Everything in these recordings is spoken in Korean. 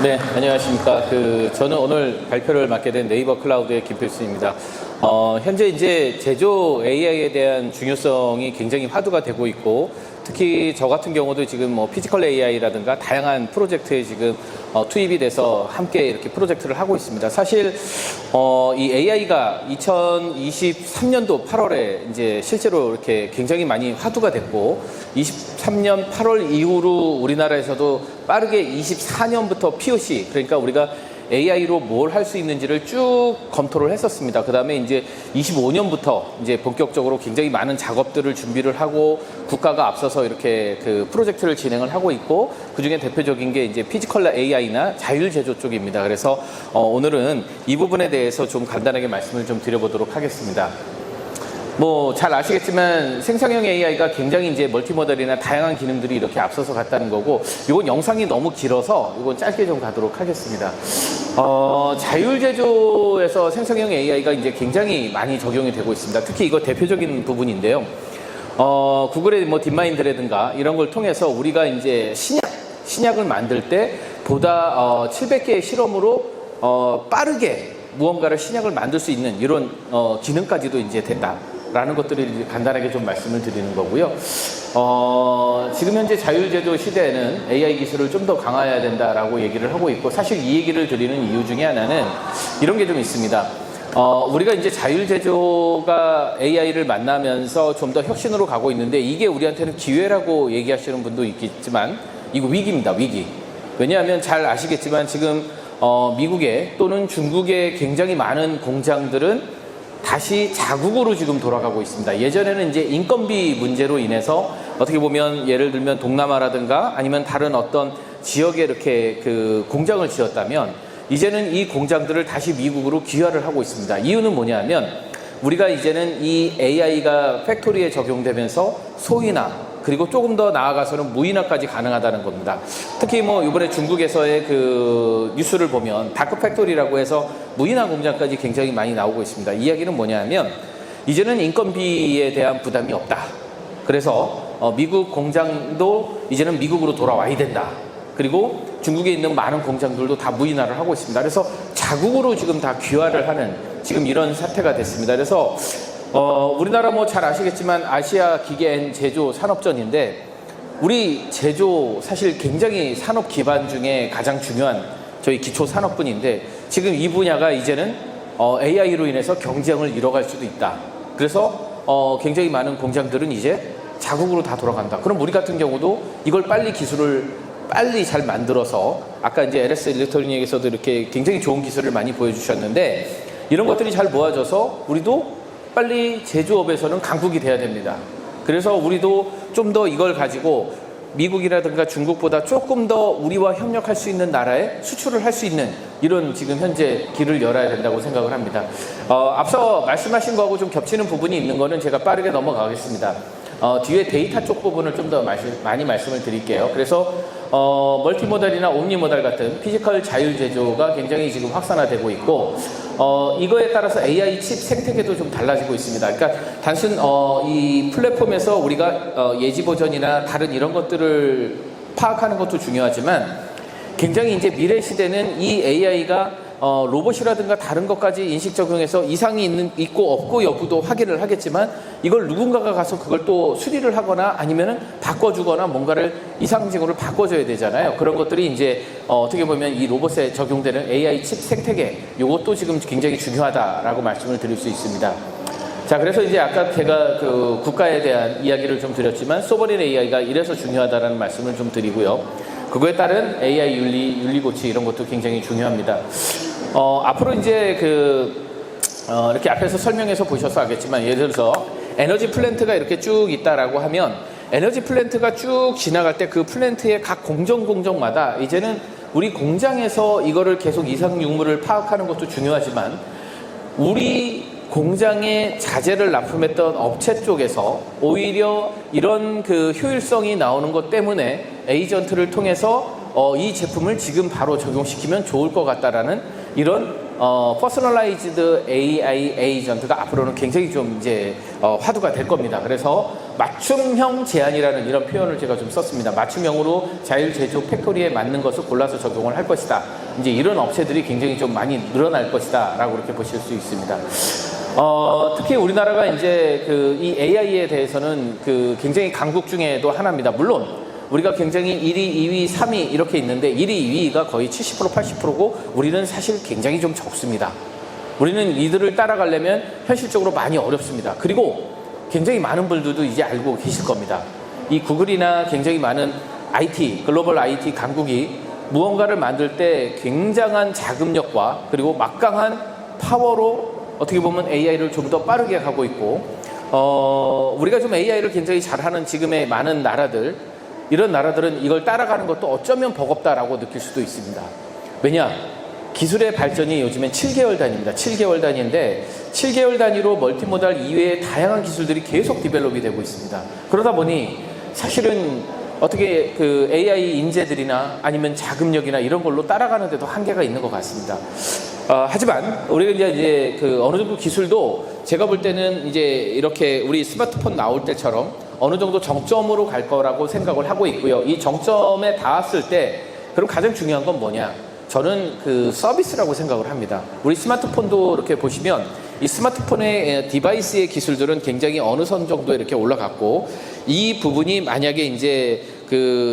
네, 안녕하십니까. 저는 오늘 발표를 맡게 된 네이버 클라우드의 김필수입니다. 현재 이제 제조 AI에 대한 중요성이 굉장히 화두가 되고 있고, 특히 저 같은 경우도 지금 피지컬 AI라든가 다양한 프로젝트에 지금 투입이 돼서 함께 이렇게 프로젝트를 하고 있습니다. 사실, 이 AI가 2023년도 8월에 이제 실제로 이렇게 굉장히 많이 화두가 됐고, 23년 8월 이후로 우리나라에서도 빠르게 24년부터 POC, 그러니까 우리가 AI로 뭘 할 수 있는지를 쭉 검토를 했었습니다. 그 다음에 이제 25년부터 이제 본격적으로 굉장히 많은 작업들을 준비를 하고 국가가 앞서서 이렇게 프로젝트를 진행을 하고 있고, 그 중에 대표적인 게 이제 피지컬 AI나 자율제조 쪽입니다. 그래서 오늘은 이 부분에 대해서 좀 간단하게 말씀을 좀 드려보도록 하겠습니다. 잘 아시겠지만 생성형 AI가 굉장히 이제 멀티모델이나 다양한 기능들이 이렇게 앞서서 갔다는 거고, 이건 영상이 너무 길어서 이건 짧게 좀 가도록 하겠습니다. 자율제조에서 생성형 AI가 이제 굉장히 많이 적용이 되고 있습니다. 특히 이거 대표적인 부분인데요. 구글의 딥마인드라든가 이런 걸 통해서 우리가 이제 신약을 만들 때 보다 700개의 실험으로 빠르게 무언가를 신약을 만들 수 있는 이런 기능까지도 이제 된다. 라는 것들을 이제 간단하게 좀 말씀을 드리는 거고요. 지금 현재 자율제조 시대에는 AI 기술을 좀 더 강화해야 된다라고 얘기를 하고 있고, 사실 이 얘기를 드리는 이유 중에 하나는 이런 게 좀 있습니다. 우리가 이제 자율제조가 AI를 만나면서 좀 더 혁신으로 가고 있는데, 이게 우리한테는 기회라고 얘기하시는 분도 있겠지만 이거 위기입니다. 위기. 왜냐하면 잘 아시겠지만 지금 미국에 또는 중국에 굉장히 많은 공장들은 다시 자국으로 지금 돌아가고 있습니다. 예전에는 이제 인건비 문제로 인해서 어떻게 보면 예를 들면 동남아라든가 아니면 다른 어떤 지역에 이렇게 공장을 지었다면, 이제는 이 공장들을 다시 미국으로 귀화를 하고 있습니다. 이유는 뭐냐면 우리가 이제는 이 AI가 팩토리에 적용되면서 소위나 그리고 조금 더 나아가서는 무인화까지 가능하다는 겁니다. 특히 이번에 중국에서의 뉴스를 보면 다크 팩토리라고 해서 무인화 공장까지 굉장히 많이 나오고 있습니다. 이야기는 뭐냐면 이제는 인건비에 대한 부담이 없다. 그래서 미국 공장도 이제는 미국으로 돌아와야 된다. 그리고 중국에 있는 많은 공장들도 다 무인화를 하고 있습니다. 그래서 자국으로 지금 다 귀화를 하는 지금 이런 사태가 됐습니다. 그래서 우리나라 잘 아시겠지만 아시아 기계 제조 산업전인데, 우리 제조 사실 굉장히 산업 기반 중에 가장 중요한 저희 기초 산업분인데, 지금 이 분야가 이제는 AI로 인해서 경쟁을 잃어갈 수도 있다. 그래서 굉장히 많은 공장들은 이제 자국으로 다 돌아간다. 그럼 우리 같은 경우도 이걸 기술을 빨리 잘 만들어서, 아까 이제 LS 일렉트로닉에서도 이렇게 굉장히 좋은 기술을 많이 보여주셨는데, 이런 것들이 잘 모아져서 우리도 빨리 제조업에서는 강국이 돼야 됩니다. 그래서 우리도 좀 더 이걸 가지고 미국이라든가 중국보다 조금 더 우리와 협력할 수 있는 나라에 수출을 할 수 있는 이런 지금 현재 길을 열어야 된다고 생각을 합니다. 앞서 말씀하신 거하고 좀 겹치는 부분이 있는 거는 제가 빠르게 넘어가겠습니다. 뒤에 데이터 쪽 부분을 좀 더 많이 말씀을 드릴게요. 그래서 멀티모달이나 옴니모달 같은 피지컬 자율제조가 굉장히 지금 확산화되고 있고, 이거에 따라서 AI 칩 생태계도 좀 달라지고 있습니다. 그러니까 단순 이 플랫폼에서 우리가 예지 버전이나 다른 이런 것들을 파악하는 것도 중요하지만, 굉장히 이제 미래 시대는 이 AI가 로봇이라든가 다른 것까지 인식 적용해서 이상이 있고 없고 여부도 확인을 하겠지만, 이걸 누군가가 가서 그걸 또 수리를 하거나 아니면은 바꿔주거나 뭔가를 이상징후를 바꿔줘야 되잖아요. 그런 것들이 이제 어떻게 보면 이 로봇에 적용되는 AI 칩 생태계, 이것도 지금 굉장히 중요하다라고 말씀을 드릴 수 있습니다. 자, 그래서 이제 아까 제가 국가에 대한 이야기를 좀 드렸지만, 소버린 AI가 이래서 중요하다라는 말씀을 좀 드리고요. 그거에 따른 AI 윤리 고치 이런 것도 굉장히 중요합니다. 앞으로 이제 이렇게 앞에서 설명해서 보셔서 알겠지만, 예를 들어서 에너지 플랜트가 이렇게 쭉 있다라고 하면, 에너지 플랜트가 쭉 지나갈 때 그 플랜트의 각 공정마다 이제는 우리 공장에서 이거를 계속 이상 유무를 파악하는 것도 중요하지만, 우리 공장에 자재를 납품했던 업체 쪽에서 오히려 이런 효율성이 나오는 것 때문에 에이전트를 통해서 이 제품을 지금 바로 적용시키면 좋을 것 같다라는 이런 퍼스널라이즈드 AI 에이전트가 앞으로는 굉장히 좀 이제 화두가 될 겁니다. 그래서 맞춤형 제안이라는 이런 표현을 제가 좀 썼습니다. 맞춤형으로 자율제조 팩토리에 맞는 것을 골라서 적용을 할 것이다. 이제 이런 업체들이 굉장히 좀 많이 늘어날 것이다 라고 이렇게 보실 수 있습니다. 특히 우리나라가 이제 이 AI에 대해서는 굉장히 강국 중에도 하나입니다. 물론 우리가 굉장히 1위, 2위, 3위 이렇게 있는데 1위, 2위가 거의 70%, 80%고 우리는 사실 굉장히 좀 적습니다. 우리는 이들을 따라가려면 현실적으로 많이 어렵습니다. 그리고 굉장히 많은 분들도 이제 알고 계실 겁니다. 이 구글이나 굉장히 많은 IT, 글로벌 IT 강국이 무언가를 만들 때 굉장한 자금력과 그리고 막강한 파워로 어떻게 보면 AI를 좀 더 빠르게 하고 있고, 우리가 좀 AI를 굉장히 잘하는 지금의 많은 나라들, 이런 나라들은 이걸 따라가는 것도 어쩌면 버겁다라고 느낄 수도 있습니다. 왜냐? 기술의 발전이 요즘엔 7개월 단위입니다. 7개월 단위인데 7개월 단위로 멀티모달 이외의 다양한 기술들이 계속 디벨롭이 되고 있습니다. 그러다 보니 사실은 어떻게 AI 인재들이나 아니면 자금력이나 이런 걸로 따라가는 데도 한계가 있는 것 같습니다. 하지만 우리가 이제 어느 정도 기술도 제가 볼 때는 이제 이렇게 우리 스마트폰 나올 때처럼 어느 정도 정점으로 갈 거라고 생각을 하고 있고요. 이 정점에 닿았을 때 그럼 가장 중요한 건 뭐냐? 저는 서비스라고 생각을 합니다. 우리 스마트폰도 이렇게 보시면 이 스마트폰의 디바이스의 기술들은 굉장히 어느 선 정도 이렇게 올라갔고, 이 부분이 만약에 이제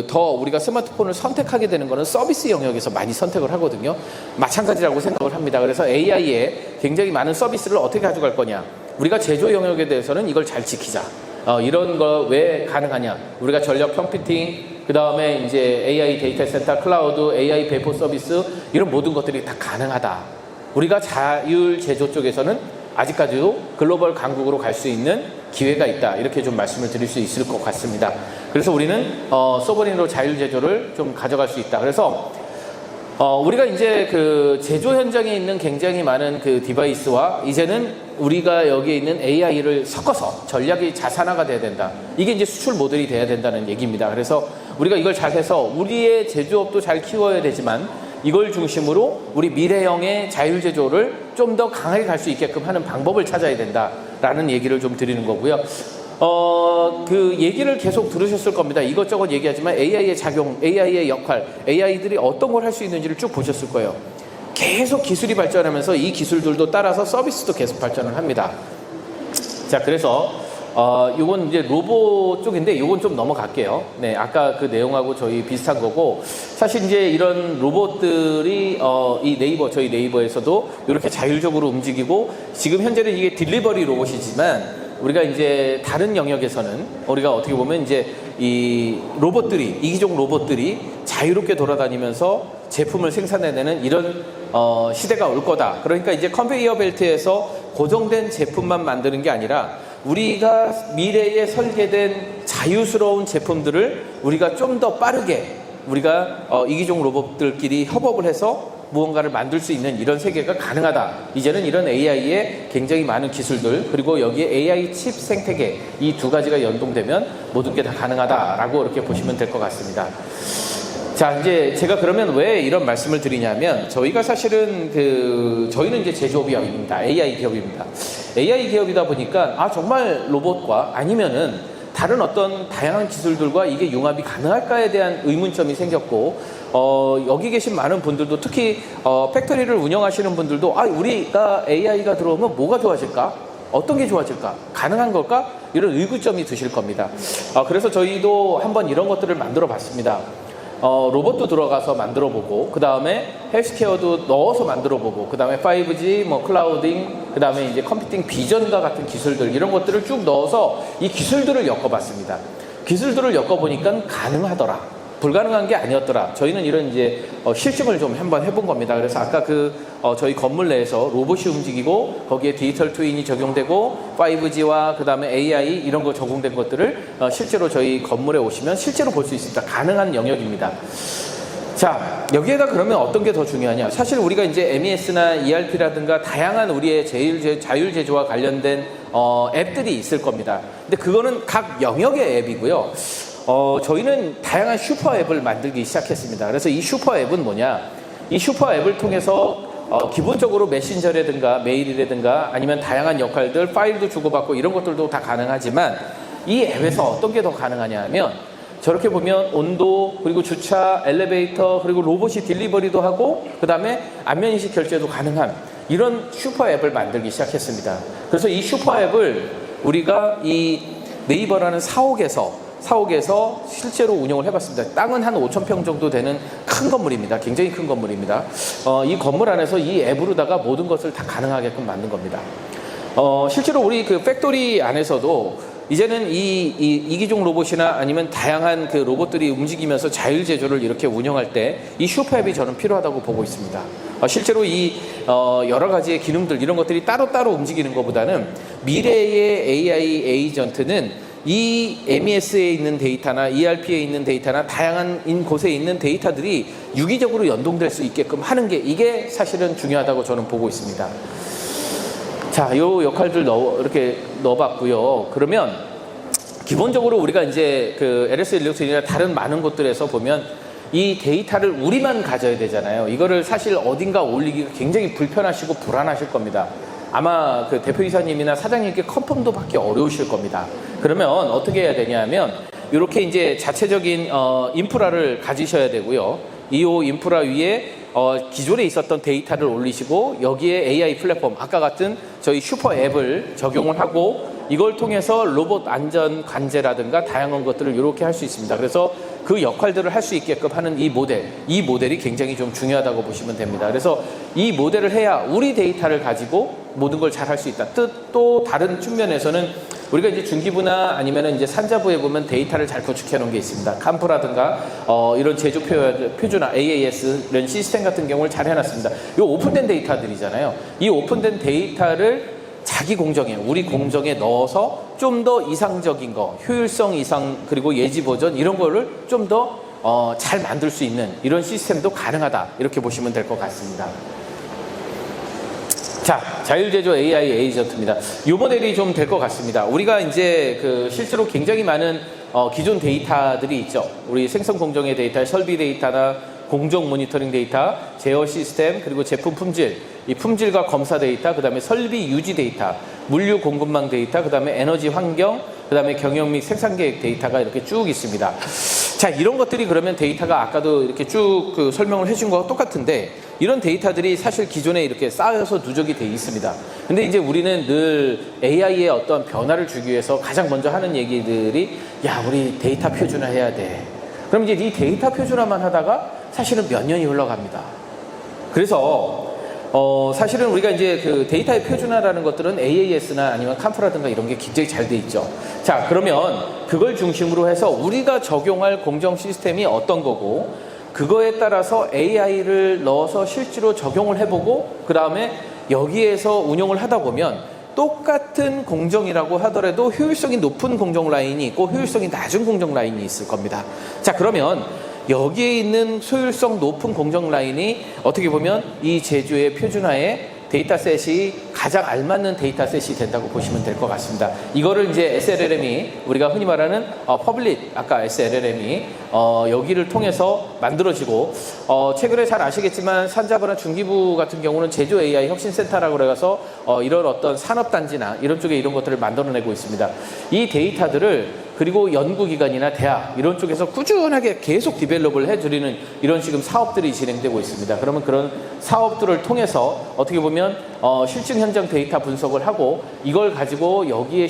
더 우리가 스마트폰을 선택하게 되는 거는 서비스 영역에서 많이 선택을 하거든요. 마찬가지라고 생각을 합니다. 그래서 AI에 굉장히 많은 서비스를 어떻게 가져갈 거냐. 우리가 제조 영역에 대해서는 이걸 잘 지키자. 이런 거 왜 가능하냐. 우리가 전력 컴퓨팅, 그 다음에 이제 AI 데이터 센터, 클라우드, AI 배포 서비스, 이런 모든 것들이 다 가능하다. 우리가 자율 제조 쪽에서는 아직까지도 글로벌 강국으로 갈 수 있는 기회가 있다. 이렇게 좀 말씀을 드릴 수 있을 것 같습니다. 그래서 우리는 소버린으로 자율 제조를 좀 가져갈 수 있다. 그래서 우리가 이제 제조 현장에 있는 굉장히 많은 디바이스와 이제는 우리가 여기에 있는 AI를 섞어서 전략이 자산화가 돼야 된다. 이게 이제 수출 모델이 돼야 된다는 얘기입니다. 그래서 우리가 이걸 잘해서 우리의 제조업도 잘 키워야 되지만 이걸 중심으로 우리 미래형의 자율제조를 좀 더 강하게 갈 수 있게끔 하는 방법을 찾아야 된다라는 얘기를 좀 드리는 거고요. 얘기를 계속 들으셨을 겁니다. 이것저것 얘기하지만 AI의 작용, AI의 역할, AI들이 어떤 걸 할 수 있는지를 쭉 보셨을 거예요. 계속 기술이 발전하면서 이 기술들도 따라서 서비스도 계속 발전을 합니다. 자, 그래서 요건 이제 로봇 쪽인데 요건 좀 넘어갈게요. 네, 아까 그 내용하고 저희 비슷한 거고, 사실 이제 이런 로봇들이 이 저희 네이버에서도 이렇게 자율적으로 움직이고, 지금 현재는 이게 딜리버리 로봇이지만 우리가 이제 다른 영역에서는 우리가 어떻게 보면 이제 이 로봇들이, 이기종 로봇들이 자유롭게 돌아다니면서 제품을 생산해내는 이런 시대가 올 거다. 그러니까 이제 컨베이어 벨트에서 고정된 제품만 만드는 게 아니라 우리가 미래에 설계된 자유스러운 제품들을 우리가 좀 더 빠르게 우리가 이기종 로봇들끼리 협업을 해서 무언가를 만들 수 있는 이런 세계가 가능하다. 이제는 이런 AI의 굉장히 많은 기술들, 그리고 여기에 AI 칩 생태계, 이 두 가지가 연동되면 모든 게 다 가능하다라고 이렇게 보시면 될 것 같습니다. 자, 이제 제가 그러면 왜 이런 말씀을 드리냐면, 저희가 사실은 저희는 이제 제조업입니다. AI 기업입니다. AI 기업이다 보니까 정말 로봇과 아니면은 다른 어떤 다양한 기술들과 이게 융합이 가능할까에 대한 의문점이 생겼고, 여기 계신 많은 분들도, 특히 팩토리를 운영하시는 분들도 우리가 AI가 들어오면 뭐가 좋아질까? 어떤 게 좋아질까? 가능한 걸까? 이런 의구점이 드실 겁니다. 그래서 저희도 한번 이런 것들을 만들어 봤습니다. 로봇도 들어가서 만들어 보고, 그 다음에 헬스케어도 넣어서 만들어 보고, 그 다음에 5G, 클라우딩, 그 다음에 이제 컴퓨팅 비전과 같은 기술들, 이런 것들을 쭉 넣어서 이 기술들을 엮어봤습니다. 기술들을 엮어보니까 가능하더라. 불가능한 게 아니었더라. 저희는 이런 이제 실증을 좀 한번 해본 겁니다. 그래서 아까 저희 건물 내에서 로봇이 움직이고 거기에 디지털 트윈이 적용되고 5G와 그 다음에 AI 이런 거 적용된 것들을 실제로 저희 건물에 오시면 실제로 볼 수 있습니다. 가능한 영역입니다. 자, 여기에다 그러면 어떤 게 더 중요하냐? 사실 우리가 이제 MES나 ERP라든가 다양한 우리의 자율제조와 관련된 앱들이 있을 겁니다. 근데 그거는 각 영역의 앱이고요. 저희는 다양한 슈퍼 앱을 만들기 시작했습니다. 그래서 이 슈퍼 앱은 뭐냐? 이 슈퍼 앱을 통해서 기본적으로 메신저라든가 메일이라든가 아니면 다양한 역할들, 파일도 주고받고 이런 것들도 다 가능하지만, 이 앱에서 어떤 게 더 가능하냐 하면 저렇게 보면 온도, 그리고 주차, 엘리베이터, 그리고 로봇이 딜리버리도 하고 그 다음에 안면인식 결제도 가능한 이런 슈퍼 앱을 만들기 시작했습니다. 그래서 이 슈퍼 앱을 우리가 이 네이버라는 사옥에서 실제로 운영을 해봤습니다. 땅은 한 5,000평 정도 되는 큰 건물입니다. 굉장히 큰 건물입니다. 이 건물 안에서 이 앱으로다가 모든 것을 다 가능하게끔 만든 겁니다. 실제로 우리 그 팩토리 안에서도 이제는 이 기종 로봇이나 아니면 다양한 그 로봇들이 움직이면서 자율 제조를 이렇게 운영할 때 이 슈퍼앱이 저는 필요하다고 보고 있습니다. 실제로 이 여러 가지의 기능들 이런 것들이 따로따로 움직이는 것보다는 미래의 AI 에이전트는 이 MES에 있는 데이터나 ERP에 있는 데이터나 다양한 곳에 있는 데이터들이 유기적으로 연동될 수 있게끔 하는 게 이게 사실은 중요하다고 저는 보고 있습니다. 자, 요 역할들 이렇게 넣어봤고요. 그러면 기본적으로 우리가 이제 그 LS 일렉트로닉이나 다른 많은 곳들에서 보면 이 데이터를 우리만 가져야 되잖아요. 이거를 사실 어딘가 올리기가 굉장히 불편하시고 불안하실 겁니다. 아마 그 대표이사님이나 사장님께 컨펌도 받기 어려우실 겁니다. 그러면 어떻게 해야 되냐면 이렇게 이제 자체적인 인프라를 가지셔야 되고요. 이 인프라 위에 기존에 있었던 데이터를 올리시고 여기에 AI 플랫폼 아까 같은 저희 슈퍼 앱을 적용을 하고 이걸 통해서 로봇 안전 관제라든가 다양한 것들을 이렇게 할 수 있습니다. 그래서 그 역할들을 할 수 있게끔 하는 이 모델이 굉장히 좀 중요하다고 보시면 됩니다. 그래서 이 모델을 해야 우리 데이터를 가지고 모든 걸 잘 할 수 있다. 또 다른 측면에서는 우리가 이제 중기부나 아니면은 이제 산자부에 보면 데이터를 잘 구축해 놓은 게 있습니다. 캄프라든가 이런 제조 표준화 AAS 이런 시스템 같은 경우를 잘 해놨습니다. 이 오픈된 데이터들이잖아요. 이 오픈된 데이터를 자기 공정에 우리 공정에 넣어서 좀 더 이상적인 거, 효율성 이상 그리고 예지 버전 이런 거를 좀 더 잘 만들 수 있는 이런 시스템도 가능하다 이렇게 보시면 될 것 같습니다. 자, 자율제조 AI 에이전트입니다. 이 모델이 좀 될 것 같습니다. 우리가 이제 그 실제로 굉장히 많은 기존 데이터들이 있죠. 우리 생성 공정의 데이터, 설비 데이터나 공정 모니터링 데이터, 제어 시스템, 그리고 제품 품질, 이 품질과 검사 데이터, 그 다음에 설비 유지 데이터, 물류 공급망 데이터, 그 다음에 에너지 환경, 그 다음에 경영 및 생산 계획 데이터가 이렇게 쭉 있습니다. 자, 이런 것들이 그러면 데이터가 아까도 이렇게 쭉 그 설명을 해준 거와 똑같은데 이런 데이터들이 사실 기존에 이렇게 쌓여서 누적이 돼 있습니다. 근데 이제 우리는 늘 AI의 어떤 변화를 주기 위해서 가장 먼저 하는 얘기들이 야, 우리 데이터 표준화해야 돼. 그럼 이제 이 데이터 표준화만 하다가 사실은 몇 년이 흘러갑니다. 그래서 사실은 우리가 이제 그 데이터의 표준화라는 것들은 AAS나 아니면 캄프라든가 이런 게 굉장히 잘 돼 있죠. 자, 그러면 그걸 중심으로 해서 우리가 적용할 공정 시스템이 어떤 거고 그거에 따라서 AI를 넣어서 실제로 적용을 해보고 그 다음에 여기에서 운용을 하다 보면 똑같은 공정이라고 하더라도 효율성이 높은 공정 라인이 있고 효율성이 낮은 공정 라인이 있을 겁니다. 자, 그러면 여기에 있는 효율성 높은 공정 라인이 어떻게 보면 이 제조의 표준화에 데이터셋이 가장 알맞는 데이터셋이 된다고 보시면 될 것 같습니다. 이거를 이제 SLLM이 우리가 흔히 말하는 퍼블릭 아까 SLLM이 여기를 통해서 만들어지고 최근에 잘 아시겠지만 산자부나 중기부 같은 경우는 제조 AI 혁신센터라고 해서 이런 어떤 산업단지나 이런 쪽에 이런 것들을 만들어내고 있습니다. 이 데이터들을 그리고 연구기관이나 대학 이런 쪽에서 꾸준하게 계속 디벨롭을 해드리는 이런 지금 사업들이 진행되고 있습니다. 그러면 그런 사업들을 통해서 어떻게 보면 실증 현장 데이터 분석을 하고 이걸 가지고 여기에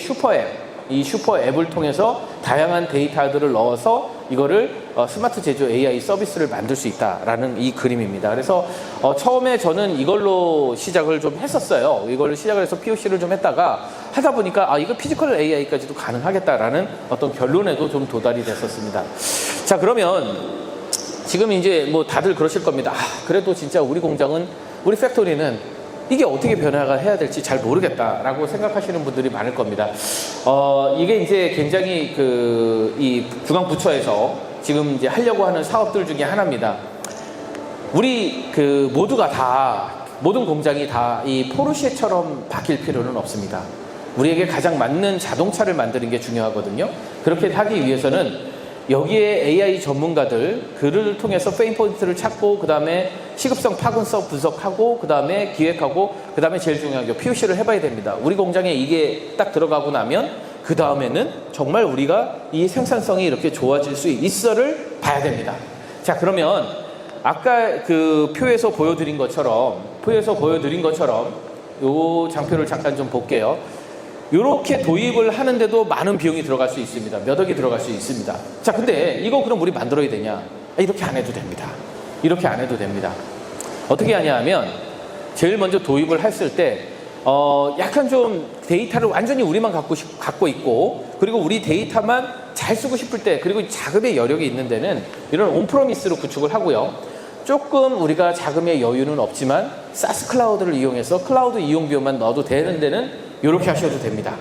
이 슈퍼 앱을 통해서 다양한 데이터들을 넣어서 이거를 스마트 제조 AI 서비스를 만들 수 있다라는 이 그림입니다. 그래서 처음에 저는 이걸로 시작을 좀 했었어요. 이걸로 시작을 해서 POC를 좀 했다가 하다 보니까 이거 피지컬 AI까지도 가능하겠다라는 어떤 결론에도 좀 도달이 됐었습니다. 자, 그러면 지금 이제 뭐 다들 그러실 겁니다. 그래도 진짜 우리 공장은 우리 팩토리는 이게 어떻게 변화가 해야 될지 잘 모르겠다라고 생각하시는 분들이 많을 겁니다. 이게 이제 굉장히 이 중앙부처에서 지금 이제 하려고 하는 사업들 중에 하나입니다. 우리 모두가 다, 모든 공장이 다 이 포르쉐처럼 바뀔 필요는 없습니다. 우리에게 가장 맞는 자동차를 만드는 게 중요하거든요. 그렇게 하기 위해서는 여기에 AI 전문가들 그를 통해서 페인 포인트를 찾고 그 다음에 시급성 파급성 분석하고 그 다음에 기획하고 그 다음에 제일 중요한 게 POC를 해봐야 됩니다. 우리 공장에 이게 딱 들어가고 나면 그 다음에는 정말 우리가 이 생산성이 이렇게 좋아질 수 있어를 봐야 됩니다. 자, 그러면 아까 그 표에서 보여드린 것처럼 요 장표를 잠깐 좀 볼게요. 이렇게 도입을 하는데도 많은 비용이 들어갈 수 있습니다. 몇 억이 들어갈 수 있습니다. 자, 근데 이거 그럼 우리 만들어야 되냐? 이렇게 안 해도 됩니다. 이렇게 안 해도 됩니다. 어떻게 하냐 하면 제일 먼저 도입을 했을 때 약간 좀 데이터를 완전히 우리만 갖고 있고, 그리고 우리 데이터만 잘 쓰고 싶을 때, 그리고 자금의 여력이 있는 데는 이런 온프로미스로 구축을 하고요. 조금 우리가 자금의 여유는 없지만 사스 클라우드를 이용해서 클라우드 이용 비용만 넣어도 되는 데는 이렇게 하셔도 됩니다.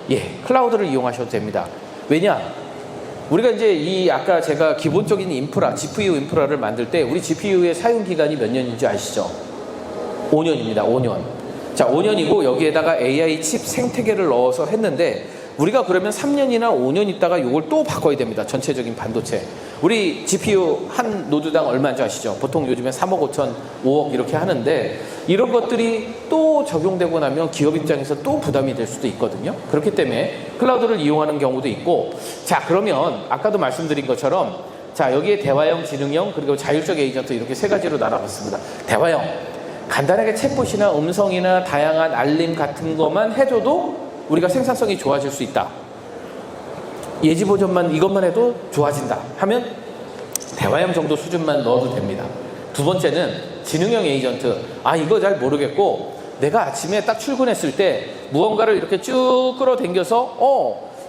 예, 클라우드를 이용하셔도 됩니다. 왜냐? 우리가 이제 아까 제가 기본적인 인프라, GPU 인프라를 만들 때 우리 GPU의 사용 기간이 몇 년인지 아시죠? 5년입니다. 5년. 자, 5년이고 여기에다가 AI 칩 생태계를 넣어서 했는데 우리가 그러면 3년이나 5년 있다가 이걸 또 바꿔야 됩니다. 전체적인 반도체. 우리 GPU 한 노드당 얼마인지 아시죠? 보통 요즘에 3억 5천, 5억 이렇게 하는데 이런 것들이 또 적용되고 나면 기업 입장에서 또 부담이 될 수도 있거든요. 그렇기 때문에 클라우드를 이용하는 경우도 있고, 자, 그러면 아까도 말씀드린 것처럼 자, 여기에 대화형, 지능형, 그리고 자율적 에이전트 이렇게 세 가지로 나눠봤습니다. 대화형, 간단하게 챗봇이나 음성이나 다양한 알림 같은 것만 해줘도 우리가 생산성이 좋아질 수 있다. 예지 보전만 이것만 해도 좋아진다 하면 대화형 정도 수준만 넣어도 됩니다. 두 번째는 지능형 에이전트. 이거 잘 모르겠고 내가 아침에 딱 출근했을 때 무언가를 이렇게 쭉 끌어당겨서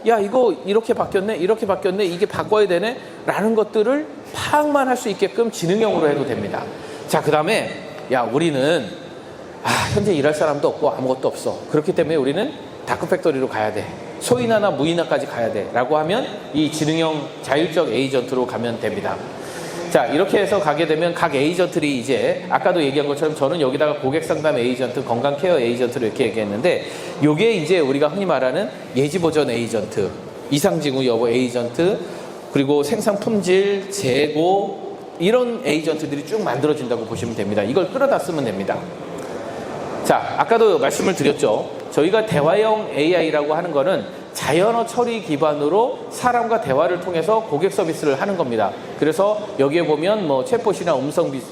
야, 이거 이렇게 바뀌었네, 이렇게 바뀌었네, 이게 바꿔야 되네 라는 것들을 파악만 할 수 있게끔 지능형으로 해도 됩니다. 자, 그 다음에 야, 우리는 현재 일할 사람도 없고 아무것도 없어. 그렇기 때문에 우리는 다크팩토리로 가야 돼. 소인화나 무인화까지 가야 돼. 라고 하면 이 지능형 자율적 에이전트로 가면 됩니다. 자, 이렇게 해서 가게 되면 각 에이전트들이 이제 아까도 얘기한 것처럼 저는 여기다가 고객 상담 에이전트, 건강 케어 에이전트를 이렇게 얘기했는데 요게 이제 우리가 흔히 말하는 예지 보전 에이전트, 이상징후 여부 에이전트, 그리고 생산 품질, 재고 이런 에이전트들이 쭉 만들어진다고 보시면 됩니다. 이걸 끌어다 쓰면 됩니다. 자, 아까도 말씀을 드렸죠. 저희가 대화형 AI라고 하는 거는 자연어 처리 기반으로 사람과 대화를 통해서 고객 서비스를 하는 겁니다. 그래서 여기에 보면 뭐 챗봇이나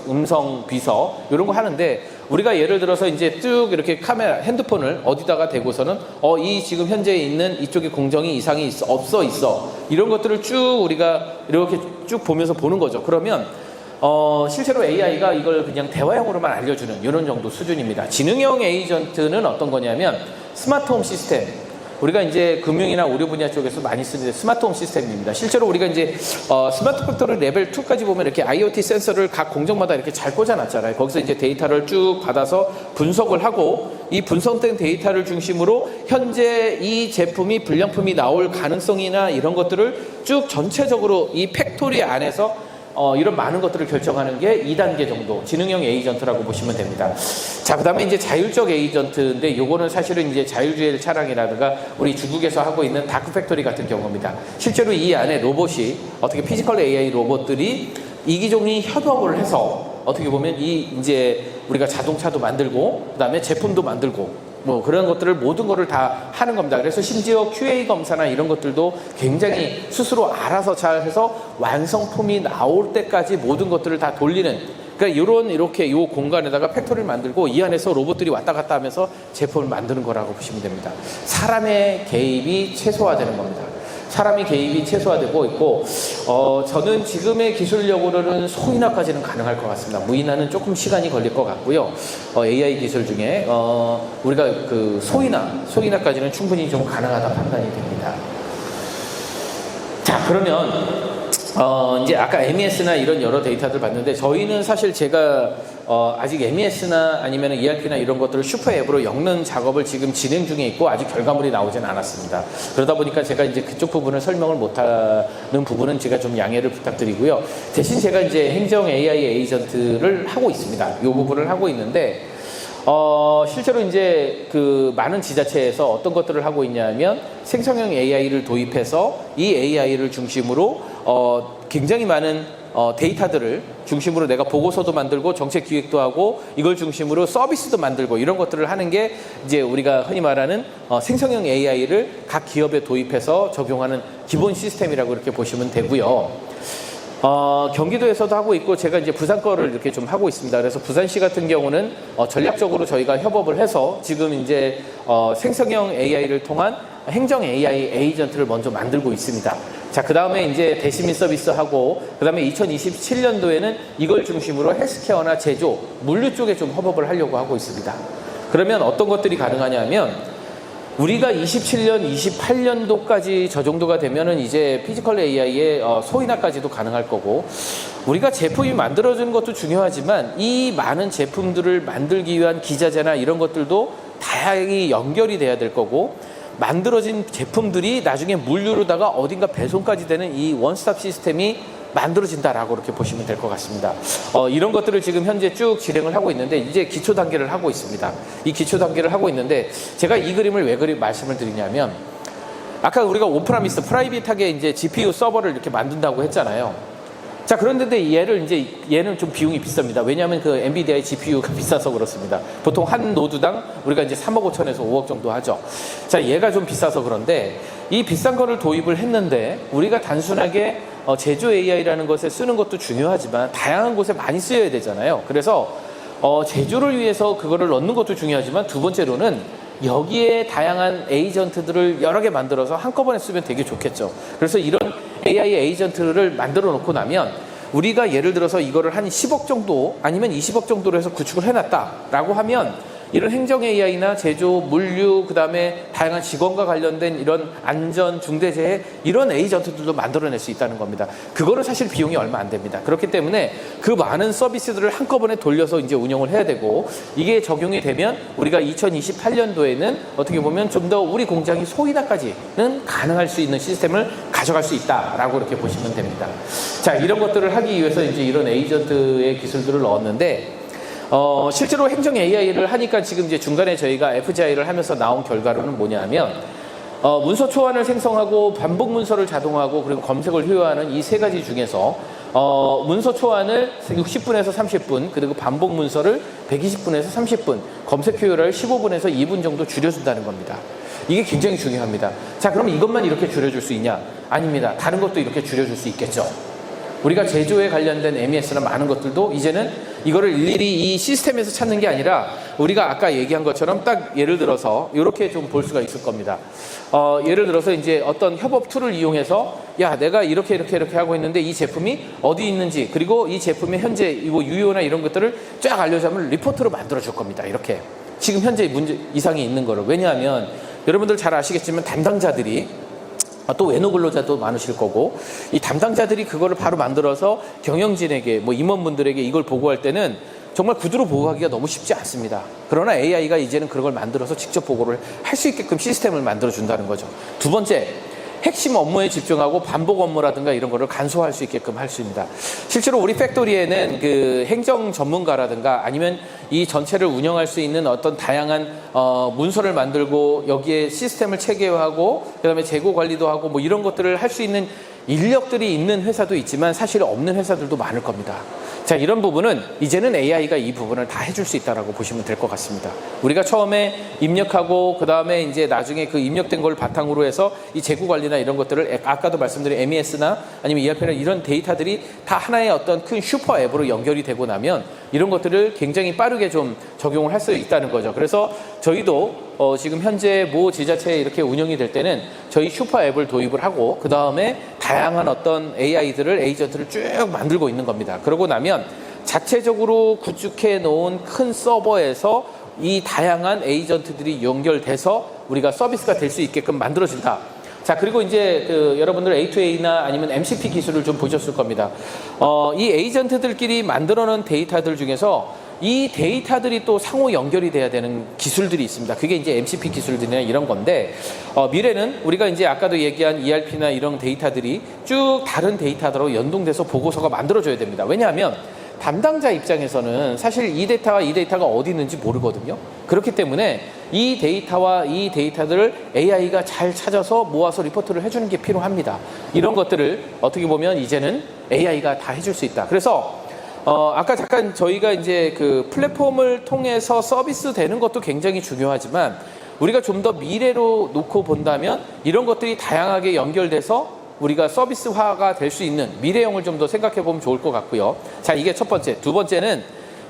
음성 비서 이런 거 하는데 우리가 예를 들어서 이제 쭉 이렇게 카메라, 핸드폰을 어디다가 대고서는 이 지금 현재 있는 이쪽에 공정이 이상이 있어. 이런 것들을 쭉 우리가 이렇게 쭉 보면서 보는 거죠. 그러면 실제로 AI가 이걸 그냥 대화형으로만 알려주는 이런 정도 수준입니다. 지능형 에이전트는 어떤 거냐면 스마트홈 시스템. 우리가 이제 금융이나 의료 분야 쪽에서 많이 쓰는 스마트홈 시스템입니다. 실제로 우리가 이제 스마트 팩토리 레벨 2까지 보면 이렇게 IoT 센서를 각 공정마다 이렇게 잘 꽂아놨잖아요. 거기서 이제 데이터를 쭉 받아서 분석을 하고 이 분석된 데이터를 중심으로 현재 이 제품이 불량품이 나올 가능성이나 이런 것들을 쭉 전체적으로 이 팩토리 안에서 이런 많은 것들을 결정하는 게 2단계 정도 지능형 에이전트라고 보시면 됩니다. 자, 그 다음에 이제 자율적 에이전트인데 요거는 사실은 이제 자율주행 차량이라든가 우리 중국에서 하고 있는 다크팩토리 같은 경우입니다. 실제로 이 안에 로봇이 어떻게 피지컬 AI 로봇들이 이기종이 협업을 해서 어떻게 보면 이제 우리가 자동차도 만들고 그 다음에 제품도 만들고 뭐 그런 것들을 모든 거를 다 하는 겁니다. 그래서 심지어 QA 검사나 이런 것들도 굉장히 스스로 알아서 잘 해서 완성품이 나올 때까지 모든 것들을 다 돌리는, 그러니까 이렇게 요 공간에다가 팩토리를 만들고 이 안에서 로봇들이 왔다 갔다 하면서 제품을 만드는 거라고 보시면 됩니다. 사람의 개입이 최소화되는 겁니다. 사람이 개입이 최소화되고 있고 저는 지금의 기술력으로는 소인화까지는 가능할 것 같습니다. 무인화는 조금 시간이 걸릴 것 같고요. AI 기술 중에 우리가 그 소인화까지는 충분히 좀 가능하다 판단이 됩니다. 자, 그러면 이제 아까 MES나 이런 여러 데이터들 봤는데 저희는 사실 제가 아직 MES나 아니면 ERP나 이런 것들을 슈퍼 앱으로 엮는 작업을 지금 진행 중에 있고 아직 결과물이 나오진 않았습니다. 그러다 보니까 제가 이제 그쪽 부분을 설명을 못하는 부분은 제가 좀 양해를 부탁드리고요. 대신 제가 이제 행정 AI 에이전트를 하고 있습니다. 이 부분을 하고 있는데 실제로 이제 그 많은 지자체에서 어떤 것들을 하고 있냐면 생성형 AI를 도입해서 이 AI를 중심으로 굉장히 많은 데이터들을 중심으로 내가 보고서도 만들고 정책 기획도 하고 이걸 중심으로 서비스도 만들고 이런 것들을 하는 게 이제 우리가 흔히 말하는 생성형 AI를 각 기업에 도입해서 적용하는 기본 시스템이라고 이렇게 보시면 되고요. 경기도에서도 하고 있고 제가 이제 부산 거를 이렇게 좀 하고 있습니다. 그래서 부산시 같은 경우는 전략적으로 저희가 협업을 해서 지금 이제 생성형 AI를 통한 행정 AI 에이전트를 먼저 만들고 있습니다. 자, 그 다음에 이제 대시민 서비스하고, 그 다음에 2027년도에는 이걸 중심으로 헬스케어나 제조, 물류 쪽에 좀 협업을 하려고 하고 있습니다. 그러면 어떤 것들이 가능하냐면, 우리가 27년, 28년도까지 저 정도가 되면은 이제 피지컬 AI의 소인화까지도 가능할 거고, 우리가 제품이 만들어지는 것도 중요하지만, 이 많은 제품들을 만들기 위한 기자재나 이런 것들도 다양히 연결이 돼야 될 거고, 만들어진 제품들이 나중에 물류로다가 어딘가 배송까지 되는 이 원스톱 시스템이 만들어진다라고 이렇게 보시면 될 것 같습니다. 이런 것들을 지금 현재 쭉 진행을 하고 있는데 이제 기초 단계를 하고 있습니다. 이 기초 단계를 하고 있는데 제가 이 그림을 왜 말씀을 드리냐면 아까 우리가 오프라미스 프라이빗하게 이제 GPU 서버를 이렇게 만든다고 했잖아요. 자, 그런데 얘는 좀 비용이 비쌉니다. 왜냐하면 그 엔비디아의 GPU가 비싸서 그렇습니다. 보통 한 노드당 우리가 이제 3억 5천에서 5억 정도 하죠. 자, 얘가 좀 비싸서 그런데 이 비싼 거를 도입을 했는데 우리가 단순하게 제조 AI라는 것에 쓰는 것도 중요하지만 다양한 곳에 많이 쓰여야 되잖아요. 그래서 제조를 위해서 그거를 넣는 것도 중요하지만 두 번째로는 여기에 다양한 에이전트들을 여러 개 만들어서 한꺼번에 쓰면 되게 좋겠죠. 그래서 이런 AI 에이전트를 만들어 놓고 나면 우리가 예를 들어서 이거를 한 10억 정도 아니면 20억 정도로 해서 구축을 해놨다라고 하면 이런 행정 AI나 제조, 물류, 그 다음에 다양한 직원과 관련된 이런 안전, 중대재해 이런 에이전트들도 만들어낼 수 있다는 겁니다. 그거는 사실 비용이 얼마 안 됩니다. 그렇기 때문에 그 많은 서비스들을 한꺼번에 돌려서 이제 운영을 해야 되고 이게 적용이 되면 우리가 2028년도에는 어떻게 보면 좀 더 우리 공장이 소인화까지는 가능할 수 있는 시스템을 가져갈 수 있다라고 이렇게 보시면 됩니다. 자, 이런 것들을 하기 위해서 이제 이런 에이전트의 기술들을 넣었는데 실제로 행정 AI를 하니까 지금 이제 중간에 저희가 FGI를 하면서 나온 결과로는 뭐냐면 문서 초안을 생성하고 반복 문서를 자동화하고 그리고 검색을 효율화하는 이 세 가지 중에서 문서 초안을 60분에서 30분 그리고 반복 문서를 120분에서 30분 검색 효율을 15분에서 2분 정도 줄여준다는 겁니다. 이게 굉장히 중요합니다. 자, 그럼 이것만 이렇게 줄여줄 수 있냐? 아닙니다. 다른 것도 이렇게 줄여줄 수 있겠죠. 우리가 제조에 관련된 MES나 많은 것들도 이제는 이거를 일일이 이 시스템에서 찾는 게 아니라 우리가 아까 얘기한 것처럼 딱 예를 들어서 이렇게 좀 볼 수가 있을 겁니다. 예를 들어서 이제 어떤 협업 툴을 이용해서 야, 내가 이렇게 하고 있는데 이 제품이 어디 있는지 그리고 이 제품의 현재 뭐 유효나 이런 것들을 쫙 알려주면 리포트로 만들어 줄 겁니다. 이렇게 지금 현재 문제 이상이 있는 거를. 왜냐하면 여러분들 잘 아시겠지만 담당자들이 또 외노 근로자도 많으실 거고 이 담당자들이 그거를 바로 만들어서 경영진에게 뭐 임원분들에게 이걸 보고할 때는 정말 구두로 보고하기가 너무 쉽지 않습니다. 그러나 AI가 이제는 그런 걸 만들어서 직접 보고를 할 수 있게끔 시스템을 만들어 준다는 거죠. 두 번째, 핵심 업무에 집중하고 반복 업무라든가 이런 거를 간소화할 수 있게끔 할 수 있습니다. 실제로 우리 팩토리에는 그 행정 전문가라든가 아니면 이 전체를 운영할 수 있는 어떤 다양한 문서를 만들고 여기에 시스템을 체계화하고 그다음에 재고 관리도 하고 뭐 이런 것들을 할 수 있는 인력들이 있는 회사도 있지만 사실 없는 회사들도 많을 겁니다. 자, 이런 부분은 이제는 AI가 이 부분을 다 해줄 수 있다라고 보시면 될 것 같습니다. 우리가 처음에 입력하고 그 다음에 이제 나중에 그 입력된 걸 바탕으로 해서 이 재고 관리나 이런 것들을 아까도 말씀드린 MES나 아니면 ERP나 이런 데이터들이 다 하나의 어떤 큰 슈퍼 앱으로 연결이 되고 나면 이런 것들을 굉장히 빠르게 좀 적용을 할 수 있다는 거죠. 그래서 저희도 지금 현재 모 지자체에 이렇게 운영이 될 때는 저희 슈퍼 앱을 도입을 하고 그 다음에 다양한 어떤 AI들을 에이전트를 쭉 만들고 있는 겁니다. 그러고 나면 자체적으로 구축해 놓은 큰 서버에서 이 다양한 에이전트들이 연결돼서 우리가 서비스가 될 수 있게끔 만들어진다. 자, 그리고 이제 여러분들 A2A나 아니면 MCP 기술을 좀 보셨을 겁니다. 이 에이전트들끼리 만들어 놓은 데이터들 중에서 이 데이터들이 또 상호 연결이 돼야 되는 기술들이 있습니다. 그게 이제 MCP 기술들이나 이런 건데, 미래는 우리가 이제 아까도 얘기한 ERP나 이런 데이터들이 쭉 다른 데이터들하고 연동돼서 보고서가 만들어져야 됩니다. 왜냐하면 담당자 입장에서는 사실 이 데이터가 어디 있는지 모르거든요. 그렇기 때문에 이 데이터와 이 데이터들을 AI가 잘 찾아서 모아서 리포트를 해주는 게 필요합니다. 이런 것들을 어떻게 보면 이제는 AI가 다 해줄 수 있다. 그래서 아까 잠깐 저희가 이제 그 플랫폼을 통해서 서비스 되는 것도 굉장히 중요하지만 우리가 좀 더 미래로 놓고 본다면 이런 것들이 다양하게 연결돼서 우리가 서비스화가 될 수 있는 미래형을 좀 더 생각해 보면 좋을 것 같고요. 자, 이게 첫 번째. 두 번째는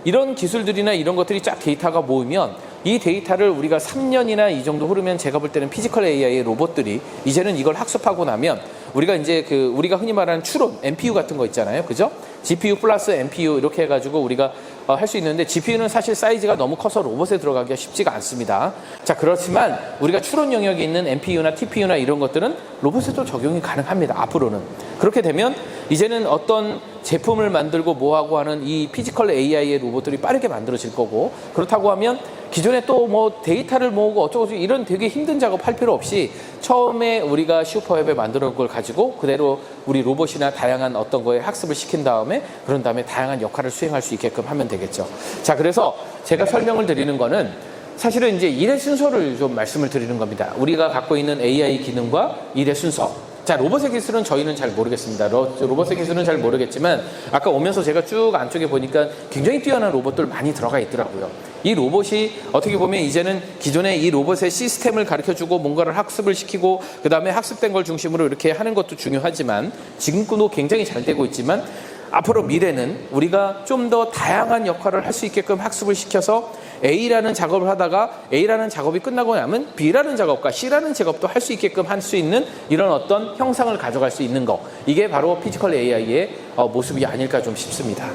이런 기술들이나 이런 것들이 쫙 데이터가 모이면 이 데이터를 우리가 3년이나 이 정도 흐르면 제가 볼 때는 피지컬 AI의 로봇들이 이제는 이걸 학습하고 나면 우리가 이제 우리가 흔히 말하는 추론, NPU 같은 거 있잖아요. 그죠? GPU 플러스 NPU 이렇게 해가지고 우리가 할 수 있는데 GPU는 사실 사이즈가 너무 커서 로봇에 들어가기가 쉽지가 않습니다. 자, 그렇지만 우리가 추론 영역에 있는 NPU나 TPU나 이런 것들은 로봇에도 적용이 가능합니다. 앞으로는. 그렇게 되면 이제는 어떤 제품을 만들고 뭐하고 하는 이 피지컬 AI의 로봇들이 빠르게 만들어질 거고 그렇다고 하면 기존에 또 뭐 데이터를 모으고 어쩌고 이런 되게 힘든 작업 할 필요 없이 처음에 우리가 슈퍼웹에 만들어 놓은 걸 가지고 그대로 우리 로봇이나 다양한 어떤 거에 학습을 시킨 다음에 그런 다음에 다양한 역할을 수행할 수 있게끔 하면 되겠죠. 자, 그래서 제가 설명을 드리는 거는 사실은 이제 일의 순서를 좀 말씀을 드리는 겁니다. 우리가 갖고 있는 AI 기능과 일의 순서. 자, 로봇의 기술은 저희는 잘 모르겠습니다. 로봇의 기술은 잘 모르겠지만 아까 오면서 제가 쭉 안쪽에 보니까 굉장히 뛰어난 로봇들 많이 들어가 있더라고요. 이 로봇이 어떻게 보면 이제는 기존의 이 로봇의 시스템을 가르쳐주고 뭔가를 학습을 시키고 그 다음에 학습된 걸 중심으로 이렇게 하는 것도 중요하지만 지금도 굉장히 잘 되고 있지만 앞으로 미래는 우리가 좀 더 다양한 역할을 할 수 있게끔 학습을 시켜서 A라는 작업을 하다가 A라는 작업이 끝나고 나면 B라는 작업과 C라는 작업도 할 수 있게끔 할 수 있는 이런 어떤 형상을 가져갈 수 있는 거. 이게 바로 피지컬 AI의 모습이 아닐까 좀 싶습니다.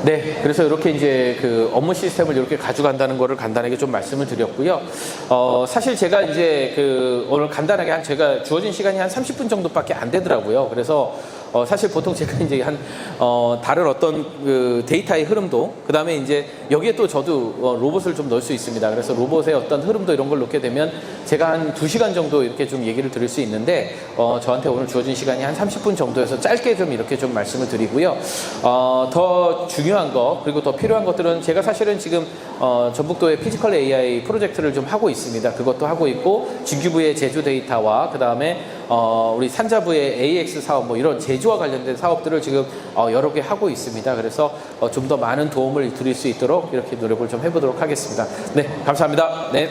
네, 그래서 이렇게 이제 그 업무 시스템을 이렇게 가져간다는 거를 간단하게 좀 말씀을 드렸고요. 사실 제가 이제 오늘 간단하게 제가 주어진 시간이 한 30분 정도밖에 안 되더라고요. 그래서 사실 보통 제가 이제 다른 어떤 그 데이터의 흐름도, 그 다음에 이제 여기에 또 저도 로봇을 좀 넣을 수 있습니다. 그래서 로봇의 어떤 흐름도 이런 걸 놓게 되면 제가 한 2시간 정도 이렇게 좀 얘기를 드릴 수 있는데, 저한테 오늘 주어진 시간이 한 30분 정도여서 짧게 좀 이렇게 좀 말씀을 드리고요. 더 중요한 거, 그리고 더 필요한 것들은 제가 사실은 지금 전북도의 피지컬 AI 프로젝트를 좀 하고 있습니다. 그것도 하고 있고, 진규부의 제조 데이터와 그 다음에 우리 산자부의 AX 사업 뭐 이런 제조와 관련된 사업들을 지금 여러 개 하고 있습니다. 그래서 좀 더 많은 도움을 드릴 수 있도록 이렇게 노력을 좀 해보도록 하겠습니다. 네, 감사합니다. 네.